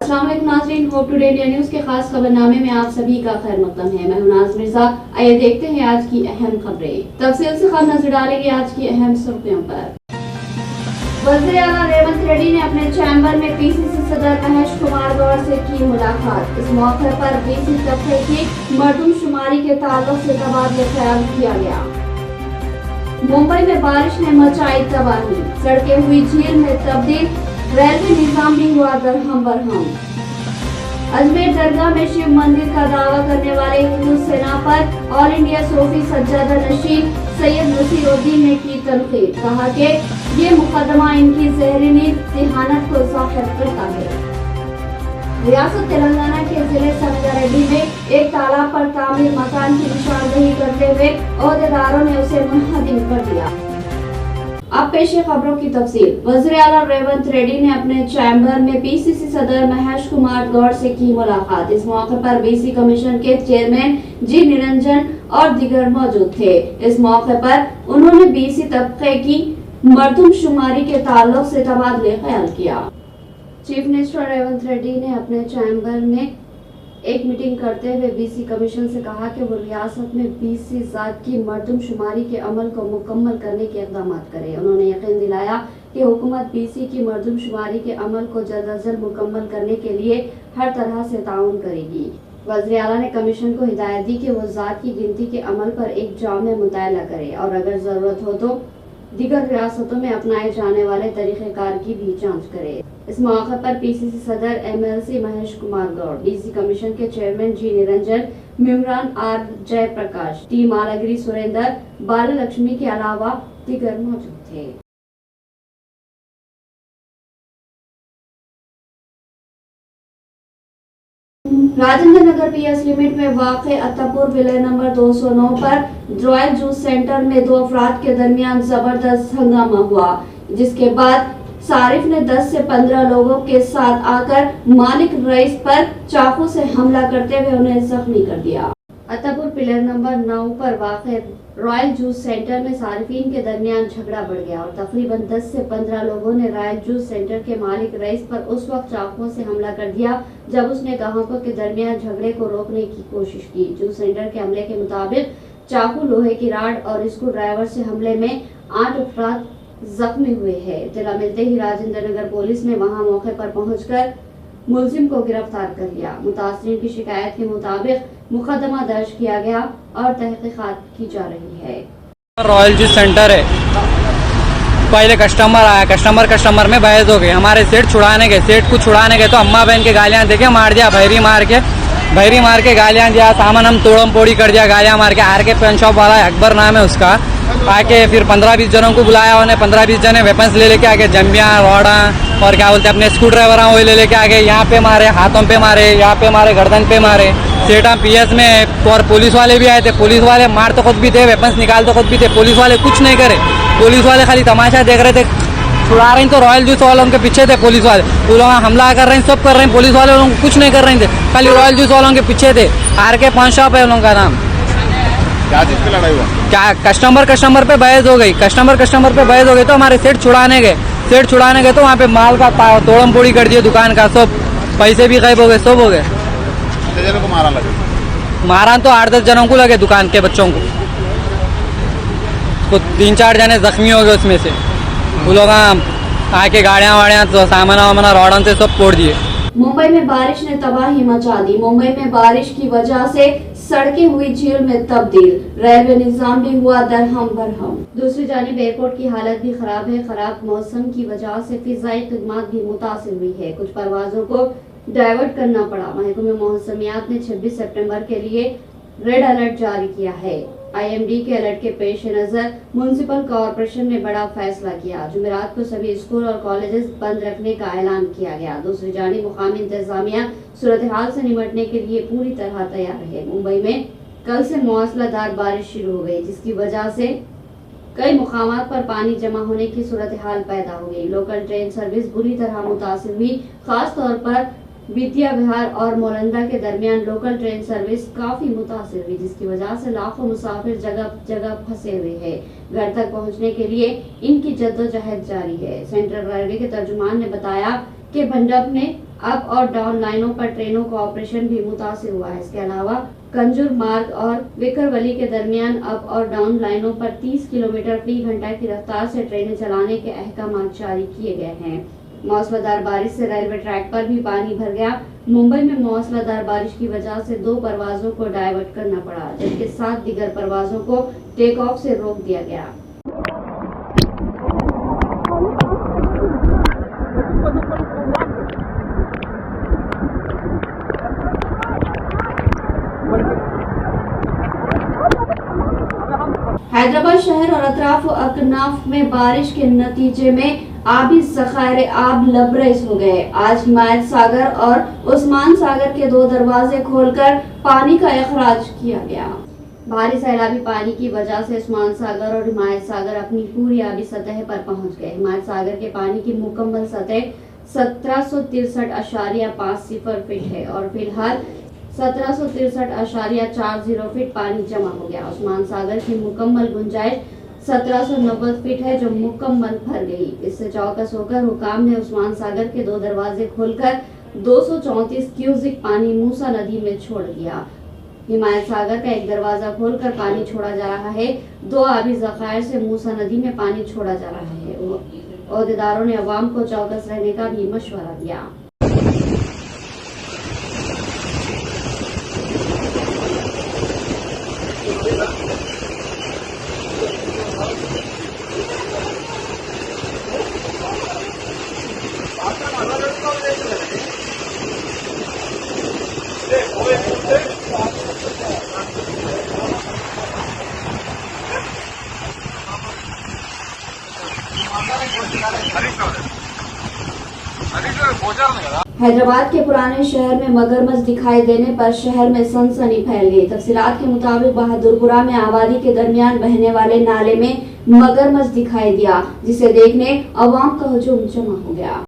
अस्सलाम वालेकुम नाज़रीन, होप टुडे इंडिया न्यूज़ के खास खबरनामे में आप सभी का खैर मकदम है। मैं हूं नाज़ मिर्जा। आइए देखते हैं आज की अहम खबरें। तफसील से खबर नजर डालेंगे आज की अहम सुर्खियों पर। वज़ीर आला रेवंत रेड्डी ने अपने चैम्बर में पीसीसी सदर महेश कुमार गौड़ से की मुलाकात। इस मौके पर बीसी तबके की मर्दमशुमारी के ताल्लुक से तबादला ख्याल किया गया। मुंबई में बारिश ने मचाई तबाही, सड़कें हुई झील में तब्दील, रेलवे निजाम भी हुआ दरहम बरहम। अजमेर दरगाह में शिव मंदिर का दावा करने वाले हिंदू सेना पर ऑल इंडिया सूफी सज्जादा नशीन सैयद नसीरुद्दीन ने की तनकीद। कहा कि ये मुकदमा इनकी जहरीली जिहानत को जाहिर करता है। रियासत तेलंगाना के जिले संगारेड्डी में एक तालाब पर तामीर मकान की निशानदेही करते हुए ओहदेदारों ने उसे मुनहदिम कर दिया। अब पेश है खबरों की तफसील। वज़ीर आला रेवंत रेड्डी ने अपने चैम्बर में पीसीसी सदर महेश कुमार गौड़ से की मुलाकात। इस मौके पर बीसी कमीशन के चेयरमैन जी निरंजन और दीगर मौजूद थे। इस मौके पर उन्होंने बीसी तबके की मर्दमशुमारी के ताल्लुक से तबादला ख्याल किया। चीफ मिनिस्टर रेवंत रेड्डी ने अपने चैम्बर में एक मीटिंग करते हुए बीसी कमीशन से कहा कि वो रियासत में बीसी जात की मर्दमशुमारी के अमल को मुकम्मल करने के इक़दाम करें। उन्होंने यकीन दिलाया कि हुकूमत बीसी की मर्दमशुमारी के अमल को जल्द अज जल्द मुकम्मल करने के लिए हर तरह से ताउन करेगी। वज़ीर आला ने कमीशन को हिदायत दी कि वो जात की गिनती के अमल पर एक जामे मुताला करे और अगर जरूरत हो तो दीगर रियासतों में अपनाए जाने वाले तरीक़ेकार की भी जांच करे। इस मौके पर पीसीसी सदर MLC Mahesh Kumar Goud, BC commission के चेयरमैन जी निरंजन, मेम्बरान आर जयप्रकाश, टी मालागिरी सुरेंद्र, बाला लक्ष्मी के अलावा दीगर मौजूद थे। राजेंद्र नगर पीएस लिमिट में वाक़े अत्तापुर विलेज नंबर 209 पर रॉयल जूस सेंटर में दो अफराद के दरमियान जबरदस्त हंगामा हुआ, जिसके बाद सारिफ ने 10 से 15 लोगों के साथ आकर मालिक रईस पर चाकू से हमला करते हुए उन्हें जख्मी कर दिया। अत्तापुर पिलर नंबर 9 पर वाक़े रॉयल जूस सेंटर में सारिफीन के दरमियान झगड़ा बढ़ गया और तकरीबन 10 से 15 लोगों ने रॉयल जूस सेंटर के मालिक रईस पर उस वक्त चाकुओं से हमला कर दिया जब उसने ग्राहकों के दरमियान झगड़े को रोकने की कोशिश की। जूस सेंटर के अमले के मुताबिक चाकू, लोहे की राड और स्क्रू ड्राइवर से हमले में 8 अफराद जख्मी हुए हैं। इत्तला मिलते ही राजेंद्र नगर पुलिस ने वहां मौके पर पहुंचकर मुलजिम को गिरफ्तार कर लिया। मुतासरीन की शिकायत के मुताबिक मुकदमा दर्ज किया गया और तहकीकात की जा रही है। रॉयल जूस सेंटर है, पहले कस्टमर आया, कस्टमर में बहस हो गई। हमारे सेठ को छुड़ाने गए तो अम्मा बहन के गालियां देके मार दिया, भैरी मार के गालियां दिया, सामान हम तोड़म पोड़ी कर दिया गालियां मार के। आर के पेन शॉप वाला अकबर नाम है उसका, आके फिर 15-20 जनों को बुलाया। उन्हें 15-20 जने वेपन्स ले लेके आगे, जंबियां, रॉडा और क्या बोलते अपने स्क्रू ड्राइवर वो ले लेके आगे। यहाँ पे मारे, हाथों पे मारे, यहाँ पे मारे, गर्दन पे मारे। सेठा पीएस में और पुलिस वाले भी आए थे। पुलिस वाले मार तो खुद भी थे, वेपन्स निकाल तो खुद भी थे। पुलिस वाले कुछ नहीं करे, पुलिस वाले खाली तमाशा देख रहे थे। छुड़ा रहे तो रॉयल जूस वालों के पीछे थे पुलिस वाले, वो लोग हमला कर रहे हैं, सब कर रहे हैं। पुलिस वाले लोगों को कुछ नहीं कर रहे थे, खाली रॉयल जूस वालों के पीछे थे। आर के पान शॉप है उन लोगों का नाम। क्या चीज की लड़ाई हुआ? क्या कस्टमर पे बहस हो गई तो हमारे सेठ छुड़ाने गए तो वहाँ पे माल का तोड़म पोड़ी कर दिया, दुकान का सब, पैसे भी गायब हो गए, सब हो गए। कितने जनों को मारा तो 8-10 जनों को लगे, दुकान के बच्चों को। तो 3-4 जने जख्मी हो गए उसमें से। वो लोग आके गाड़ियाँ तो सामान रॉडन से सब तोड़ दिए। मुंबई में बारिश ने तबाही मचा दी। मुंबई में बारिश की वजह से सड़कें हुई झील में तब्दील, रेलवे निजाम भी हुआ दरहम बरहम। दूसरी जानिब एयरपोर्ट की हालत भी खराब है। खराब मौसम की वजह से फिजाई खिदमत भी मुतासिर हुई है। कुछ परवाजों को डाइवर्ट करना पड़ा। महकमे मौसमियात ने 26 सितंबर के लिए रेड अलर्ट जारी किया है। आईएमडी के अलर्ट के पेश नजर म्युनिसिपल कॉरपोरेशन ने बड़ा फैसला किया। जुमेरात को सभी स्कूल और कॉलेजेस बंद रखने का ऐलान किया गया। दूसरी जानिब मुकामी इंतजामिया सूरत हाल से निपटने के लिए पूरी तरह तैयार है। मुंबई में कल से मौसलाधार बारिश शुरू हो गई, जिसकी वजह से कई मुकामात पर पानी जमा होने की सूरत हाल पैदा हो गई। लोकल ट्रेन सर्विस बुरी तरह मुतासिर हुई। खास तौर पर विद्या विहार और मोलंदा के दरमियान लोकल ट्रेन सर्विस काफी मुतासिर हुई, जिसकी वजह से लाखों मुसाफिर जगह जगह फंसे हुए हैं। घर तक पहुंचने के लिए इनकी जद्दोजहद जारी है। सेंट्रल रेलवे के तर्जुमान ने बताया के मंडप में अप और डाउन लाइनों पर ट्रेनों का ऑपरेशन भी मुतासिर हुआ है। इसके अलावा कंजूर मार्ग और विकरवली के दरमियान अप और डाउन लाइनों पर 30 किलोमीटर फी घंटा की रफ्तार से ट्रेनें चलाने के अहकाम जारी किए गए हैं। मौसलाधार बारिश से रेलवे ट्रैक पर भी पानी भर गया। मुंबई में मौसलाधार बारिश की वजह से 2 परवाजों को डायवर्ट करना पड़ा, जबकि 7 दीगर परवाजों को टेक ऑफ से रोक दिया गया। हैदराबाद शहर और अतराफ अकनाफ में बारिश के नतीजे में आबी ज़खायर आब लबरेज हो गए। आज हिमायत सागर और उस्मान सागर के 2 दरवाजे खोलकर पानी का अखराज किया गया। भारी सैलाबी पानी की वजह से उस्मान सागर और हिमायत सागर अपनी पूरी आबी सतह पर पहुंच गए। हिमायत सागर के पानी की मुकम्मल सतह 1763.50 फीट है और फिलहाल 1763.40 फीट पानी जमा हो गया। उस्मान सागर की मुकम्मल गुंजाइश 1790 फीट है, जो मुकम्मल भर गई। इससे चौकस होकर हुकाम ने उस्मान सागर के 2 दरवाजे खोलकर 234 क्यूसिक पानी मूसा नदी में छोड़ दिया। हिमायत सागर का 1 दरवाजा खोलकर पानी छोड़ा जा रहा है। 2 आबी ज़खायर से मूसा नदी में पानी छोड़ा जा रहा है। ओहदेदारों ने अवाम को चौकस रहने का भी मशवरा दिया। हैदराबाद के पुराने शहर में मगरमच्छ दिखाई देने पर शहर में सनसनी फैल गई। तफसीलात के मुताबिक बहादुरपुरा में आबादी के दरमियान बहने वाले नाले में मगरमच्छ दिखाई दिया, जिसे देखने अवाम का हुजूम जमा हो गया।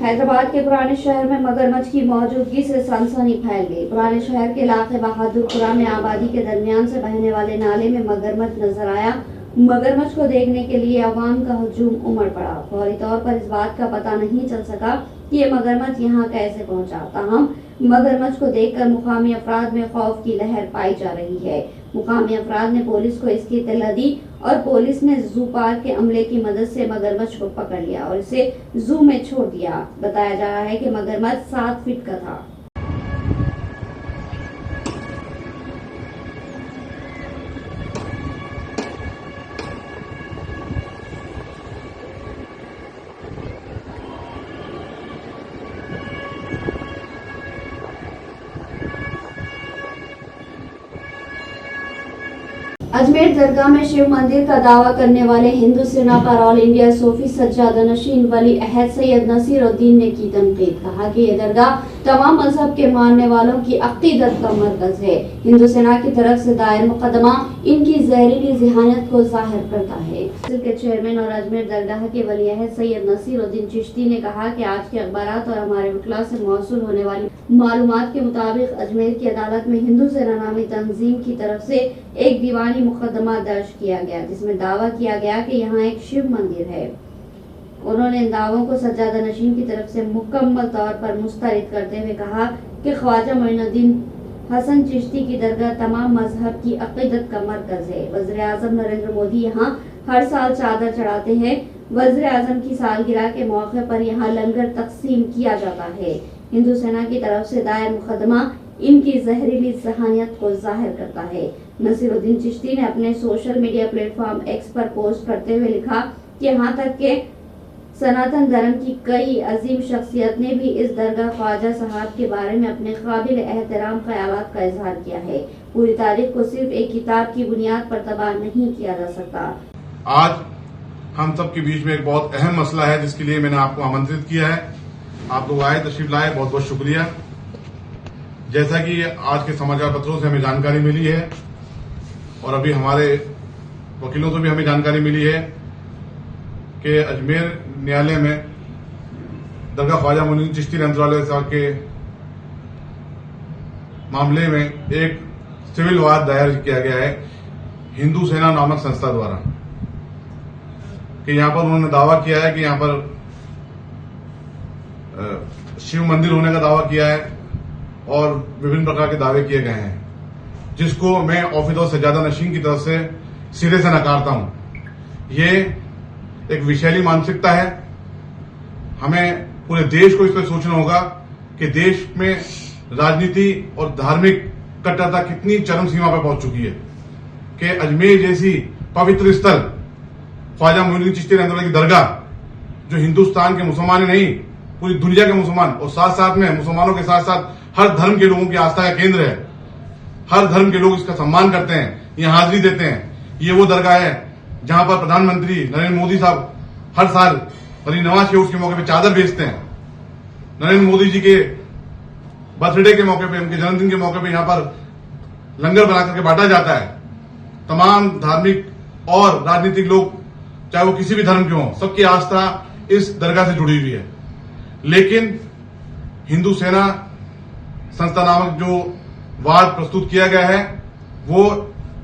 हैदराबाद के पुराने शहर में मगरमच्छ की मौजूदगी से सनसनी फैल गई। पुराने शहर के इलाके बहादुरपुरा में आबादी के दरमियान से बहने वाले नाले में मगरमच्छ नजर आया। मगरमच्छ को देखने के लिए अवाम का हुजूम उमड़ पड़ा। फौरी तौर पर इस बात का पता नहीं चल सका कि ये मगरमच्छ यहाँ कैसे पहुँचा। ताहम मगरमच्छ को देखकर मुकामी अफराद में खौफ की लहर पाई जा रही है। मुकामी अफराद ने पुलिस को इसकी इत्तला दी और पुलिस ने जू पार्क के अमले की मदद से मगरमच्छ को पकड़ लिया और इसे जू में छोड़ दिया। बताया जा रहा है कि मगरमच्छ 7 फीट का था। अजमेर दरगाह में शिव मंदिर का दावा करने वाले हिंदू सेना पर ऑल इंडिया सूफी सज्जादा नशीन वली अहद सैयद नसीरुद्दीन ने की तनकीद। कहा कि यह दरगाह तमाम मजहब के मानने वालों की अकीदत का मरकज है। हिंदू सेना की तरफ से दायर मुकदमा इनकी जहरीली ज़हानियत को जाहिर करता है। के चेयरमैन और अजमेर दरगाह के वली अहद सैयद नसीरुद्दीन चिश्ती ने कहा कि आज के अखबारात और हमारे वकला से मौसूल होने वाली मालूमात के मुताबिक अजमेर की अदालत में हिंदू सेना नामी तंजीम की तरफ से एक दीवानी मुकदमा दर्ज किया गया, जिसमें दावा किया गया कि यहाँ एक शिव मंदिर है। उन्होंने इन दावों को सज्जादा नशीन की तरफ से मुकम्मल तौर पर मुस्तरद करते हुए कहा कि ख्वाजा मोइनुद्दीन हसन चिश्ती की दरगाह तमाम मजहब की अकीदत का मरकज है। वज़ीर आज़म नरेंद्र मोदी यहाँ हर साल चादर चढ़ाते हैं। वज़ीर आज़म की सालगिरह के मौके पर यहाँ लंगर तकसीम किया जाता है। हिंदू सेना की तरफ से दायर मुकदमा इनकी जहरीली ज़हानियत को जाहिर करता है। नसीरुद्दीन चिश्ती ने अपने सोशल मीडिया प्लेटफॉर्म एक्स पर पोस्ट करते हुए लिखा कि यहाँ तक के सनातन धर्म की कई अजीम शख्सियत ने भी इस दरगाह ख्वाजा साहब के बारे में अपने काबिल एहतराम ख्यालात का इजहार किया है। पूरी तारीख को सिर्फ एक किताब की बुनियाद पर तबाह नहीं किया जा सकता। आज हम सब के बीच में एक बहुत अहम मसला है, जिसके लिए मैंने आपको आमंत्रित किया है। आप लोग आए, तशरीफ लाए, बहुत बहुत शुक्रिया। जैसा कि आज के समाचार पत्रों से हमें जानकारी मिली है और अभी हमारे वकीलों से भी हमें जानकारी मिली है कि अजमेर न्यायालय में दरगाह ख्वाजा मोइनुद्दीन चिश्ती रहमतुल्लाह साहब के मामले में एक सिविल वाद दायर किया गया है हिंदू सेना नामक संस्था द्वारा, कि यहां पर उन्होंने दावा किया है कि यहां पर शिव मंदिर होने का दावा किया है और विभिन्न प्रकार के दावे किए गए हैं, जिसको मैं ऑफिस ऑफ सज्जादा नशीन की तरफ से सिरे से नकारता हूं। ये एक विषैली मानसिकता है। हमें पूरे देश को इस पर सोचना होगा कि देश में राजनीति और धार्मिक कट्टरता कितनी चरम सीमा पर पहुंच चुकी है कि अजमेर जैसी पवित्र स्थल ख्वाजा मोइनुद्दीन चिश्ती रहमतुल्लाह की दरगाह, जो हिंदुस्तान के मुसलमान ही नहीं पूरी दुनिया के मुसलमान और साथ साथ में मुसलमानों के साथ साथ हर धर्म के लोगों की आस्था का केंद्र है, हर धर्म के लोग इसका सम्मान करते हैं, यहाँ हाजिरी देते हैं। ये वो दरगाह है जहां पर प्रधानमंत्री नरेंद्र मोदी साहब हर साल गरीब नवाज के उसके मौके पर चादर बेचते हैं। नरेंद्र मोदी जी के बर्थडे के मौके पे, उनके जन्मदिन के मौके पे यहाँ पर लंगर बना करके बांटा जाता है। तमाम धार्मिक और राजनीतिक लोग, चाहे वो किसी भी धर्म के हों, सबकी आस्था इस दरगाह से जुड़ी हुई है। लेकिन हिंदू सेना संस्था नामक जो वाद प्रस्तुत किया गया है वो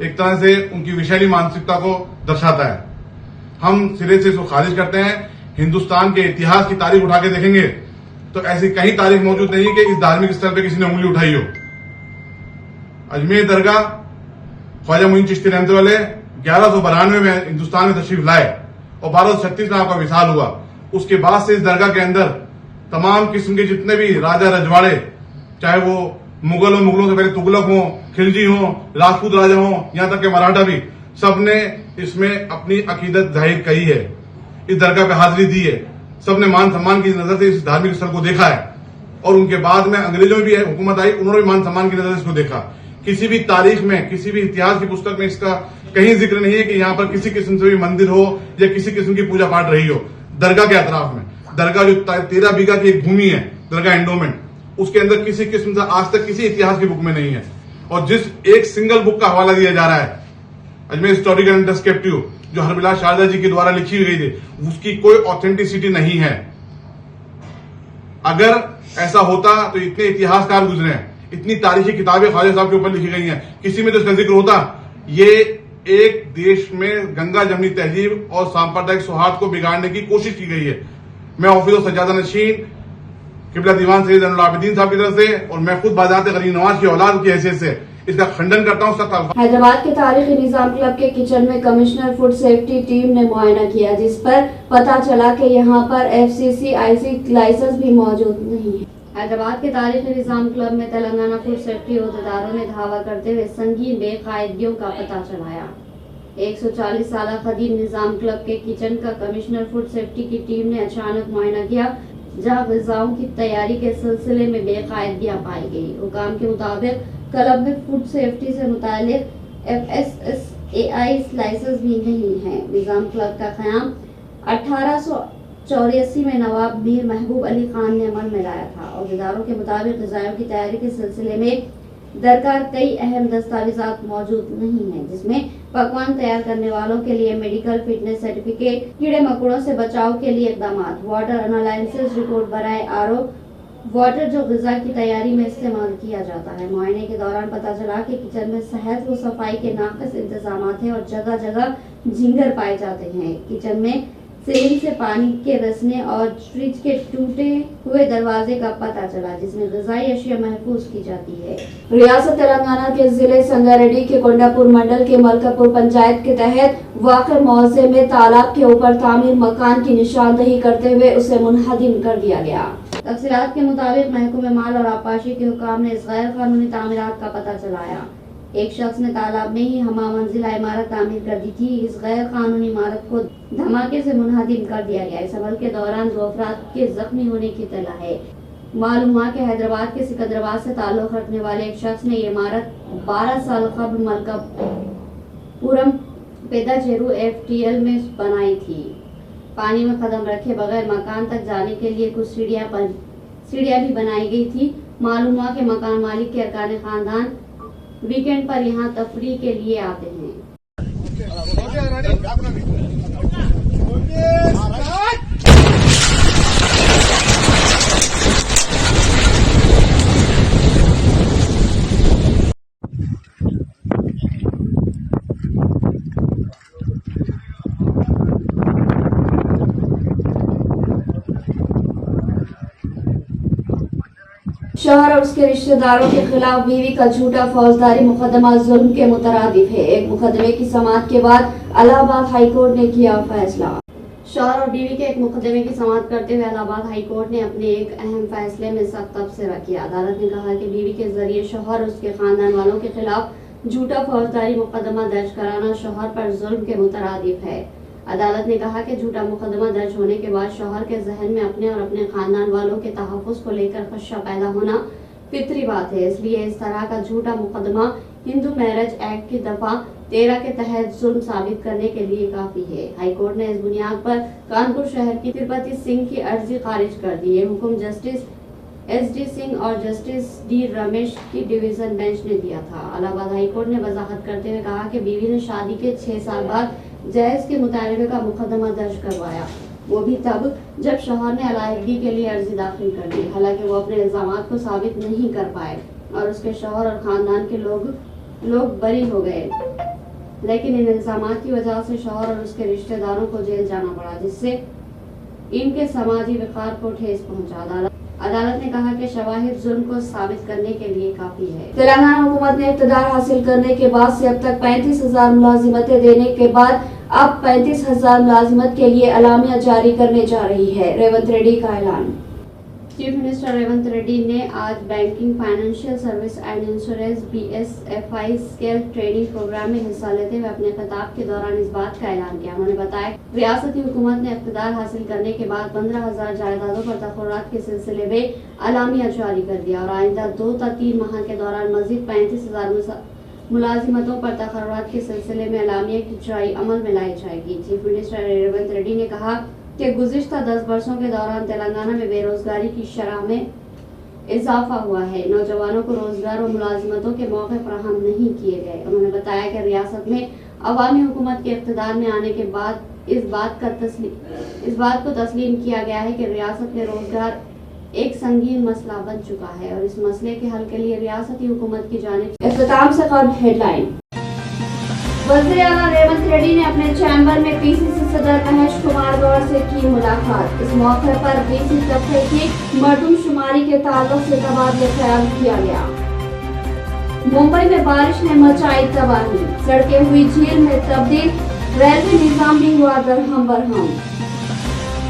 एक तरह से उनकी विषैली मानसिकता को दर्शाता है। हम सिरे से इसको खारिज करते हैं। हिंदुस्तान के इतिहास की तारीख उठा के देखेंगे तो ऐसी कहीं तारीख मौजूद नहीं कि इस धार्मिक स्थल पर किसी ने उंगली उठाई हो। अजमेर दरगाह ख्वाजा मोइनुद्दीन चिश्ती रहमतुल्लाह 1192 में हिंदुस्तान में तशरीफ लाए और 1236 में आपका विसाल हुआ। उसके बाद से इस दरगाह के अंदर तमाम किस्म के जितने भी राजा रजवाड़े, चाहे वो मुगल हो, मुगलों से पहले तुगलक हो, खिलजी हो, राजपूत राजा हो, यहां तक के मराठा भी, सबने इसमें अपनी अकीदत जाहिर कही है, इस दरगाह पे हाजिरी दी है। सबने मान सम्मान की नजर से इस धार्मिक स्थल को देखा है और उनके बाद में अंग्रेजों में भी हुकूमत आई, उन्होंने भी मान सम्मान की नजर से इसको देखा। किसी भी तारीख में, किसी भी इतिहास की पुस्तक में इसका कहीं जिक्र नहीं है कि यहाँ पर किसी किस्म से भी मंदिर हो या किसी किस्म की पूजा पाठ रही हो। दरगाह के अतराफ में, दरगाह जो 13 बीघा की एक भूमि है, दरगाह एंडोमेंट, उसके अंदर किसी किस्म से आज तक किसी इतिहास की बुक में नहीं है। और जिस एक सिंगल बुक का हवाला दिया जा रहा है, अजमेर हिस्टोरिकल एंड डिस्क्रिप्टिव, जो हरबिलास शारदा जी के द्वारा लिखी गई थी, उसकी कोई ऑथेंटिसिटी नहीं है। अगर ऐसा होता तो इतने इतिहासकार गुजरे हैं, इतनी तारीखी किताबें ख्वाजा साहब के ऊपर लिखी गई हैं, किसी में तो इसका जिक्र होता। ये एक देश में गंगा जमनी तहजीब और सांप्रदायिक सौहार्द को बिगाड़ने की कोशिश की गई है। मैं ऑफिस ऑफ सज्जादा नशीन किबला दीवान सैयद ज़ैनुल आबिदीन साहब की तरफ से और मैं खुद बाज़ात गरीब नवाज की औलाद की हैसियत से इसका खंडन करता हूँ। हैदराबाद के तारीखी निजाम क्लब के किचन में कमिश्नर फूड सेफ्टी टीम ने मुआयना किया, जिस पर पता चला कि यहाँ पर FCC/IC लाइसेंस भी मौजूद नहीं है। हैदराबाद के तारीखी निजाम क्लब में तेलंगाना फूड सेफ्टी अहदेदारों ने धावा करते हुए संगीन बेकायदगियों का पता चलाया। 140 साल कदीम निजाम क्लब के किचन का कमिश्नर फूड सेफ्टी की टीम ने अचानक मुआयना किया, जहां ग़िज़ाओं की तैयारी के सिलसिले में बेकायदगियां पाई गई। हुकाम के मुताबिक क्लब में फूड सेफ्टी से मुतालिक FSSAI लाइसेंस भी नहीं है। निजाम क्लब का क़याम 1884 में नवाब मीर महबूब अली खान ने अमल में लाया था। अहदेदारों के मुताबिक ग़िज़ाओं की तैयारी के सिलसिले में दरकार कई अहम दस्तावेजात मौजूद नहीं है, जिसमें पकवान तैयार करने वालों के लिए मेडिकल फिटनेस सर्टिफिकेट, कीड़े मकोड़ों से बचाव के लिए इकदाम, वाटर एनालिसिस रिपोर्ट बराए RO वाटर जो ग़िज़ा की तैयारी में इस्तेमाल किया जाता है। मुआयने के दौरान पता चला कि किचन में सेहत व सफाई के नाक़िस इंतजाम हैं और जगह जगह झींगर पाए जाते हैं। किचन में सीलिंग से पानी के रसने और फ्रिज के टूटे हुए दरवाजे का पता चला, जिसमें ग़िज़ाई अशिया महफूज की जाती है। रियासत तेलंगाना के जिले संगारेड्डी के कोंडापुर मंडल के मलकापुर पंचायत के तहत वाक़े मौज़े में तालाब के ऊपर तामीर मकान की निशानदही करते हुए उसे मुनहदिम कर दिया गया। तफसीलात के मुताबिक महकूमे माल और आबपाशी के हुकाम ने इस गैर कानूनी तामीरात का पता चलाया। एक शख्स ने तालाब में ही हमा मंजिला इमारत तामीर कर दी थी। इस गैर कानूनी इमारत को धमाके से मुनहदिम कर दिया गया। इस अमल के दौरान 2 अफराद के जख्मी होने की इत्तला है। मालूम हुआ कि हैदराबाद के सिकंदराबाद से ताल्लुक रखने वाले एक शख्स ने ये इमारत 12 साल कबल मलकापुरम पेदाचेरू FTL में बनाई थी। पानी में कदम रखे बगैर मकान तक जाने के लिए कुछ सीढ़ियां भी बनाई गई थी। मालूम हुआ कि मकान मालिक के अरकान खानदान वीकेंड पर यहाँ तफरीह के लिए आते हैं। शौहर और उसके रिश्तेदारों के खिलाफ बीवी का झूठा फौजदारी मुकदमा जुल्म के मुतरादिफ है। एक मुकदमे की समाअत के बाद इलाहाबाद हाईकोर्ट ने किया फैसला। शौहर और बीवी के एक मुकदमे की समाअत करते हुए इलाहाबाद हाईकोर्ट ने अपने एक अहम फैसले में सख्त तबसरा किया। अदालत ने कहा कि बीवी के जरिए शौहर और उसके खानदान वालों के खिलाफ झूठा फौजदारी मुकदमा दर्ज कराना शौहर पर जुल्म के मुतरादिफ है। अदालत ने कहा कि झूठा मुकदमा दर्ज होने के बाद शौहर के जहन में अपने और अपने खानदान वालों के तहफ़्फ़ुज़ को लेकर खदशा पैदा होना फितरी बात है, इसलिए इस तरह का झूठा मुकदमा हिंदू मैरिज एक्ट की दफा 13 के तहत जुल्म साबित करने के लिए काफी है। हाईकोर्ट ने इस बुनियाद पर कानपुर शहर की तिरुपति सिंह की अर्जी खारिज कर दी। ये हुक्म जस्टिस SD सिंह और जस्टिस D रमेश की डिवीजन बेंच ने दिया था। इलाहाबाद हाईकोर्ट ने वजाहत करते हुए कहा कि बीवी ने शादी के 6 साल बाद जहेज के मुतालबे का मुकदमा दर्ज करवाया, वो भी तब जब शौहर ने अलहदगी के लिए अर्जी दाखिल कर दी। हालांकि वो अपने इल्जामात को साबित नहीं कर पाए और उसके शौहर और खानदान के लोग बरी हो गए, लेकिन इन इल्जामात की वजह से शौहर और उसके रिश्तेदारों को जेल जाना पड़ा, जिससे इनके समाजी वक़ार को ठेस पहुंचा। अदालत ने कहा कि शवाहिद जुल्म को साबित करने के लिए काफी है। तेलंगाना हुकूमत ने इक़्तिदार हासिल करने के बाद से अब तक 35,000 मुलाजिमतें देने के बाद अब 35,000 मुलाजिमत के लिए अलामिया जारी करने जा रही है। रेवंत रेड्डी का ऐलान। चीफ मिनिस्टर रेवंत रेड्डी ने आज banking, financial service and insurance BSFI skill training programme में हिस्सा लेते हुए अपने खिताब के दौरान इस बात का ऐलान किया। उन्होंने बताया रियासती हुकूमत ने इक़्तिदार हासिल करने के बाद 15,000 जायदादों पर तखर्रुरात के सिलसिले में अलामिया जारी कर दिया और आइंदा 2 या 3 माह के दौरान मजीद 35,000 मुलाजिमतों पर तखर्रुरात के सिलसिले में अलामिया की इजराई अमल में लाई जाएगी। चीफ मिनिस्टर रेवंत रेड्डी ने कहा कि गुज़िश्ता 10 वर्षों के दौरान तेलंगाना में बेरोजगारी की शरह में इजाफा हुआ है। नौजवानों को रोजगार और मुलाजिमतों के मौके फराहम नहीं किए गए। उन्होंने बताया कि रियासत में अवामी हुकूमत के इक़्तिदार में आने के बाद इस बात को तस्लीम किया गया है कि रियासत में रोजगार एक संगीन मसला बन चुका है और इस मसले के हल के लिए रियासती हुकूमत की जानिब इख्तिताम से कबल हेडलाइन। वज़ीर आला रेवंत रेड्डी ने अपने चैम्बर में PCC सदर महेश कुमार गौड़ से की मुलाकात। इस मौके पर BC तबके की मरदमशुमारी के ताल्लुक से तबादला ख्याल किया गया। मुंबई में बारिश ने मचाई तबाही, सड़कें हुई झील में तब्दील, रेलवे निजाम भी हुआ दरहम बरहम।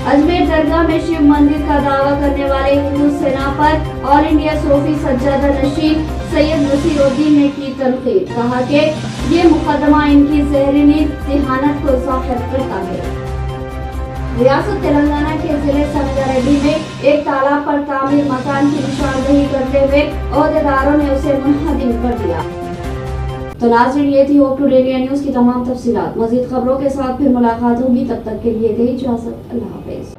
अजमेर दरगाह में शिव मंदिर का दावा करने वाले हिंदू सेना पर ऑल इंडिया सूफी सज्जादा नशीन सैयद नसीरुद्दीन ने की तनकीद। कहा कि ये मुकदमा इनकी ज़हरीनी जिहानत को ज़ाहिर करता है। रियासत तेलंगाना के जिले संगारेड्डी में एक तालाब पर तामीर मकान की निशानदेही करते हुए ओहदेदारों ने उसे मुनहदिम कर दिया। तो नाज़रीन, ये थी होप टुडे इंडिया न्यूज़ की तमाम तफसीलात। मज़ीद खबरों के साथ फिर मुलाकात होगी, तब तक के लिए दे इजाज़त। अल्लाह हाफ़िज़।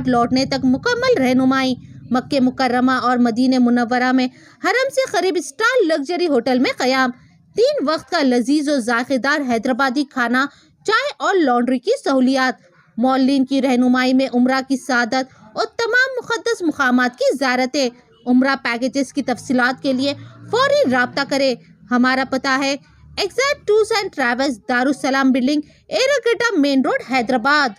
लौटने तक मुकम्मल रहनुमाई। मक्के मुकर्रमा और मदीने मुनव्वरा में हरम से करीब स्टार लग्जरी होटल में क़याम। 3 वक्त का लजीज और जायकेदार हैदराबादी खाना, चाय और लॉन्ड्री की सहूलियात, मौलिन की रहनुमाई में उम्रा की सादत और तमाम मुक़द्दस मुकामात की ज़ियारतें। उम्रा पैकेजेस की तफसीलात के लिए फौरी राब्ता करें। हमारा पता है exact tours and travels, Darussalam building, Erragadda main road, Hyderabad.